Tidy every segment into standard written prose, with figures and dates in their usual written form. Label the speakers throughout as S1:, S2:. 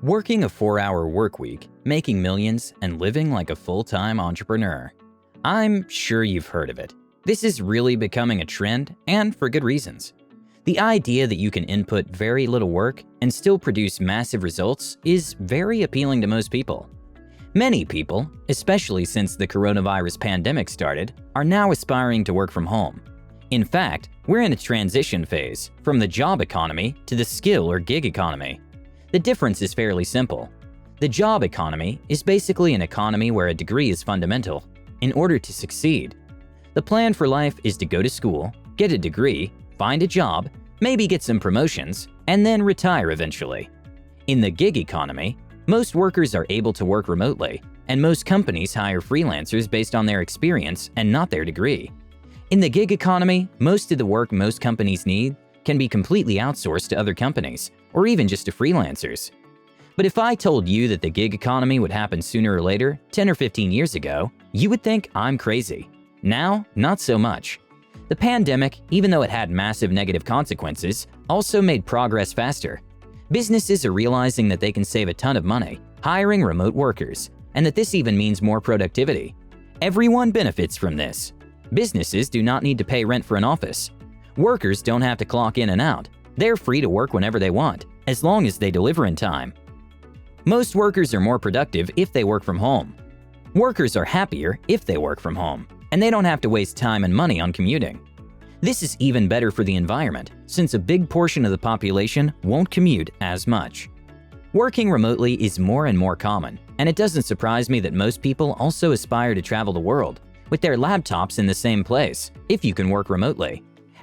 S1: Working a 4-hour work week, making millions, and living like a full-time entrepreneur. I'm sure you've heard of it. This is really becoming a trend, and for good reasons. The idea that you can input very little work and still produce massive results is very appealing to most people. Many people, especially since the coronavirus pandemic started, are now aspiring to work from home. In fact, we're in a transition phase from the job economy to the skill or gig economy. The difference is fairly simple. The job economy is basically an economy where a degree is fundamental in order to succeed. The plan for life is to go to school, get a degree, find a job, maybe get some promotions, and then retire eventually. In the gig economy, most workers are able to work remotely, and most companies hire freelancers based on their experience and not their degree. In the gig economy, most of the work most companies need can be completely outsourced to other companies, or even just to freelancers. But if I told you that the gig economy would happen sooner or later, 10 or 15 years ago, you would think I'm crazy. Now, not so much. The pandemic, even though it had massive negative consequences, also made progress faster. Businesses are realizing that they can save a ton of money hiring remote workers, and that this even means more productivity. Everyone benefits from this. Businesses do not need to pay rent for an office. Workers don't have to clock in and out. They're free to work whenever they want, as long as they deliver in time. Most workers are more productive if they work from home. Workers are happier if they work from home, and they don't have to waste time and money on commuting. This is even better for the environment, since a big portion of the population won't commute as much. Working remotely is more and more common, and it doesn't surprise me that most people also aspire to travel the world with their laptops in the same place, if you can work remotely.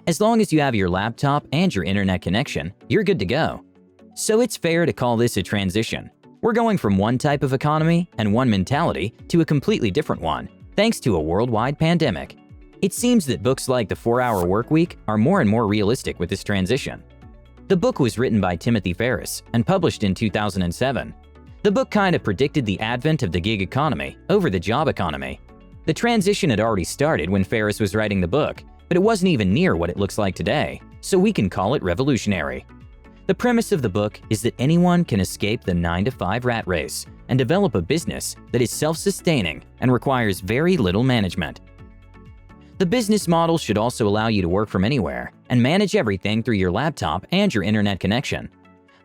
S1: As long as you have your laptop and your internet connection, you're good to go. So it's fair to call this a transition. We're going from one type of economy and one mentality to a completely different one, thanks to a worldwide pandemic. It seems that books like The 4-Hour Workweek are more and more realistic with this transition. The book was written by Timothy Ferris and published in 2007. The book kind of predicted the advent of the gig economy over the job economy. The transition had already started when Ferris was writing the book, but it wasn't even near what it looks like today, so we can call it revolutionary. The premise of the book is that anyone can escape the 9-to-5 rat race and develop a business that is self-sustaining and requires very little management. The business model should also allow you to work from anywhere and manage everything through your laptop and your internet connection.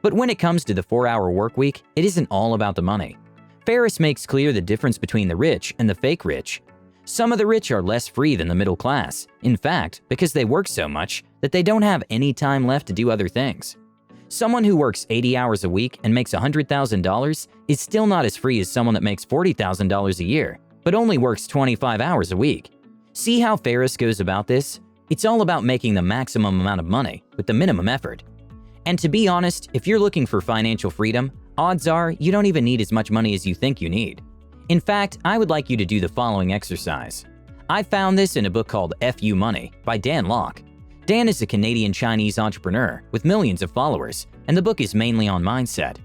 S1: But when it comes to the 4-hour workweek, it isn't all about the money. Ferris makes clear the difference between the rich and the fake rich. Some of the rich are less free than the middle class, in fact, because they work so much that they don't have any time left to do other things. Someone who works 80 hours a week and makes $100,000 is still not as free as someone that makes $40,000 a year, but only works 25 hours a week. See how Ferris goes about this? It's all about making the maximum amount of money with the minimum effort. And to be honest, if you're looking for financial freedom, odds are you don't even need as much money as you think you need. In fact, I would like you to do the following exercise. I found this in a book called FU Money by Dan Lok. Dan is a Canadian-Chinese entrepreneur with millions of followers, and the book is mainly on mindset.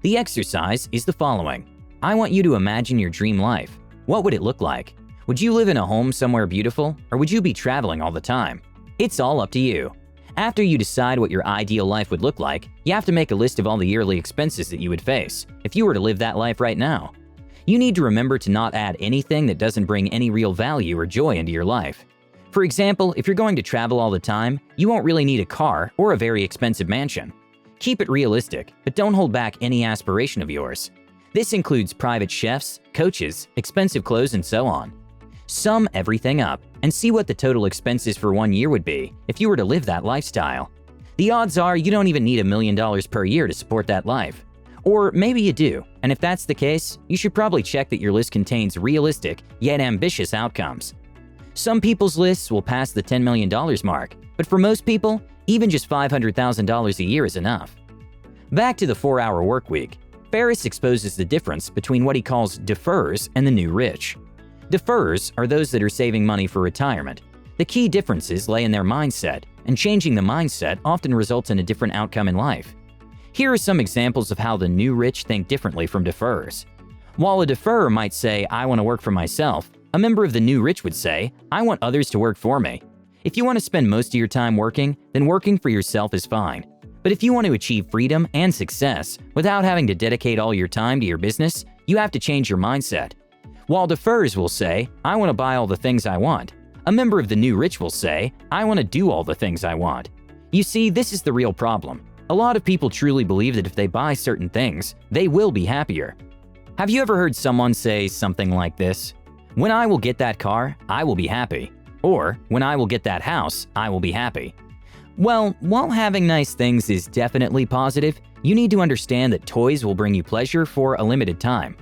S1: The exercise is the following. I want you to imagine your dream life. What would it look like? Would you live in a home somewhere beautiful, or would you be traveling all the time? It's all up to you. After you decide what your ideal life would look like, you have to make a list of all the yearly expenses that you would face if you were to live that life right now. You need to remember to not add anything that doesn't bring any real value or joy into your life. For example, if you're going to travel all the time, you won't really need a car or a very expensive mansion. Keep it realistic, but don't hold back any aspiration of yours. This includes private chefs, coaches, expensive clothes, and so on. Sum everything up and see what the total expenses for 1 year would be if you were to live that lifestyle. The odds are you don't even need $1 million per year to support that life. Or maybe you do, and if that's the case, you should probably check that your list contains realistic yet ambitious outcomes. Some people's lists will pass the $10 million mark, but for most people, even just $500,000 a year is enough. Back to the 4-hour workweek, Ferris exposes the difference between what he calls deferrers and the new rich. Deferrers are those that are saving money for retirement. The key differences lay in their mindset, and changing the mindset often results in a different outcome in life. Here are some examples of how the new rich think differently from deferrers. While a deferrer might say, I want to work for myself, a member of the new rich would say, I want others to work for me. If you want to spend most of your time working, then working for yourself is fine. But if you want to achieve freedom and success without having to dedicate all your time to your business, you have to change your mindset. While the Ferris will say, "I want to buy all the things I want," a member of the New Rich will say, "I want to do all the things I want." You see, this is the real problem. A lot of people truly believe that if they buy certain things, they will be happier. Have you ever heard someone say something like this? "When I will get that car, I will be happy." Or, "When I will get that house, I will be happy." Well, while having nice things is definitely positive, you need to understand that toys will bring you pleasure for a limited time.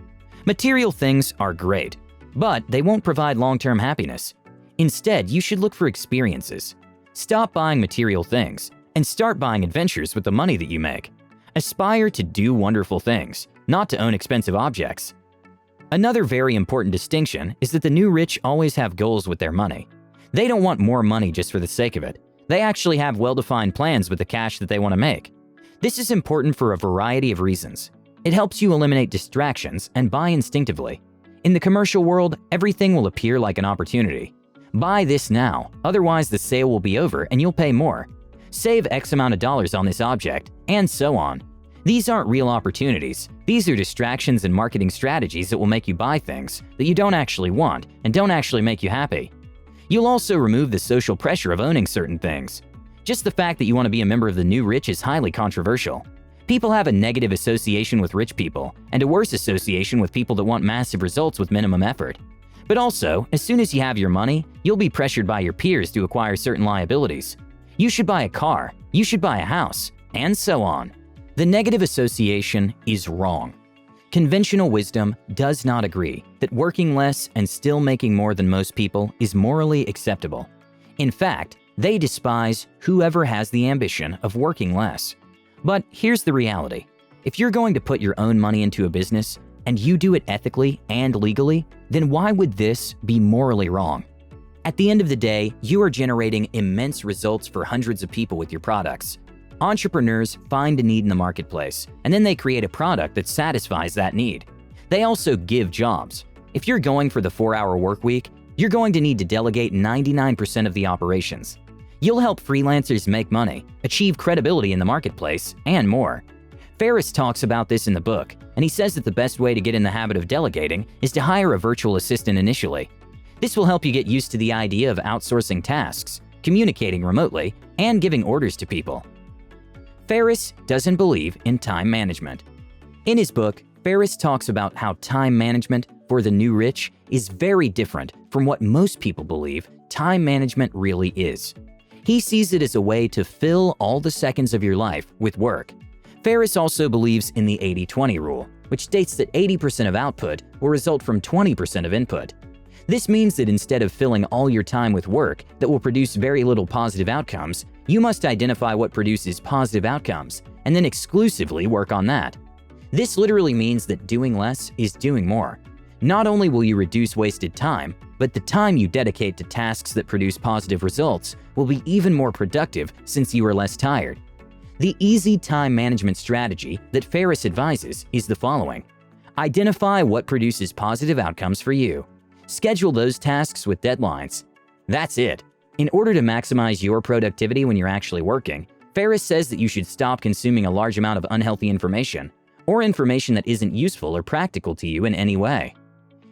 S1: Material things are great, but they won't provide long-term happiness. Instead, you should look for experiences. Stop buying material things and start buying adventures with the money that you make. Aspire to do wonderful things, not to own expensive objects. Another very important distinction is that the New Rich always have goals with their money. They don't want more money just for the sake of it. They actually have well-defined plans with the cash that they want to make. This is important for a variety of reasons. It helps you eliminate distractions and buy instinctively. In the commercial world, everything will appear like an opportunity. Buy this now, otherwise the sale will be over and you'll pay more. Save X amount of dollars on this object, and so on. These aren't real opportunities. These are distractions and marketing strategies that will make you buy things that you don't actually want and don't actually make you happy. You'll also remove the social pressure of owning certain things. Just the fact that you want to be a member of the New Rich is highly controversial. People have a negative association with rich people and a worse association with people that want massive results with minimum effort. But also, as soon as you have your money, you'll be pressured by your peers to acquire certain liabilities. You should buy a car, you should buy a house, and so on. The negative association is wrong. Conventional wisdom does not agree that working less and still making more than most people is morally acceptable. In fact, they despise whoever has the ambition of working less. But here's the reality. If you're going to put your own money into a business and you do it ethically and legally, then why would this be morally wrong? At the end of the day, you are generating immense results for hundreds of people with your products. Entrepreneurs find a need in the marketplace, and then they create a product that satisfies that need. They also give jobs. If you're going for the 4-hour work week, you're going to need to delegate 99% of the operations. You'll help freelancers make money, achieve credibility in the marketplace, and more. Ferris talks about this in the book, and he says that the best way to get in the habit of delegating is to hire a virtual assistant initially. This will help you get used to the idea of outsourcing tasks, communicating remotely, and giving orders to people. Ferris doesn't believe in time management. In his book, Ferris talks about how time management for the New Rich is very different from what most people believe time management really is. He sees it as a way to fill all the seconds of your life with work. Ferris also believes in the 80-20 rule, which states that 80% of output will result from 20% of input. This means that instead of filling all your time with work that will produce very little positive outcomes, you must identify what produces positive outcomes and then exclusively work on that. This literally means that doing less is doing more. Not only will you reduce wasted time, but the time you dedicate to tasks that produce positive results will be even more productive since you are less tired. The easy time management strategy that Ferris advises is the following. Identify what produces positive outcomes for you. Schedule those tasks with deadlines. That's it. In order to maximize your productivity when you're actually working, Ferris says that you should stop consuming a large amount of unhealthy information or information that isn't useful or practical to you in any way.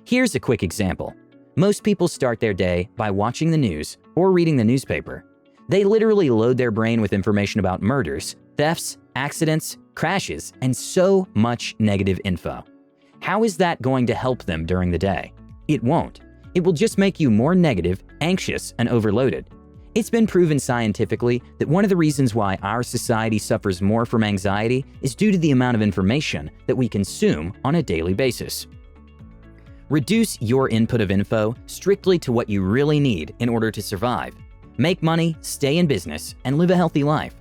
S1: Here's a quick example. Most people start their day by watching the news or reading the newspaper. They literally load their brain with information about murders, thefts, accidents, crashes, and so much negative info. How is that going to help them during the day? It won't. It will just make you more negative, anxious, and overloaded. It's been proven scientifically that one of the reasons why our society suffers more from anxiety is due to the amount of information that we consume on a daily basis. Reduce your input of info strictly to what you really need in order to survive. Make money, stay in business, and live a healthy life.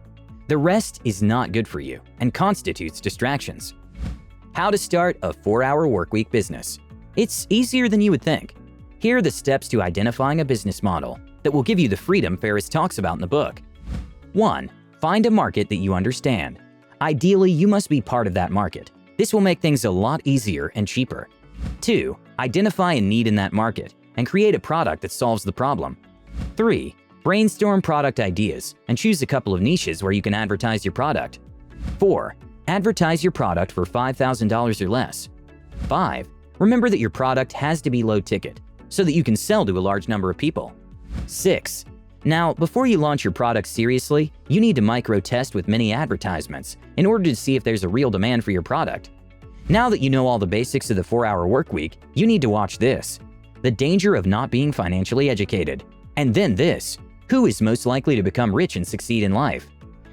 S1: The rest is not good for you and constitutes distractions. How to start a 4-hour workweek business. It's easier than you would think. Here are the steps to identifying a business model that will give you the freedom Ferris talks about in the book. 1. Find a market that you understand. Ideally, you must be part of that market. This will make things a lot easier and cheaper. 2. Identify a need in that market and create a product that solves the problem. 3. Brainstorm product ideas and choose a couple of niches where you can advertise your product. 4. Advertise your product for $5,000 or less. 5. Remember that your product has to be low ticket so that you can sell to a large number of people. 6. Now, before you launch your product seriously, you need to micro-test with many advertisements in order to see if there's a real demand for your product. Now that you know all the basics of the 4-hour work week, you need to watch this: the danger of not being financially educated. And then this: who is most likely to become rich and succeed in life?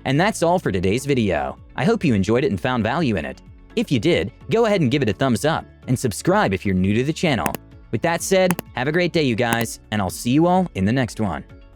S1: And that's all for today's video. I hope you enjoyed it and found value in it. If you did, go ahead and give it a thumbs up and subscribe if you're new to the channel. With that said, have a great day, you guys, and I'll see you all in the next one.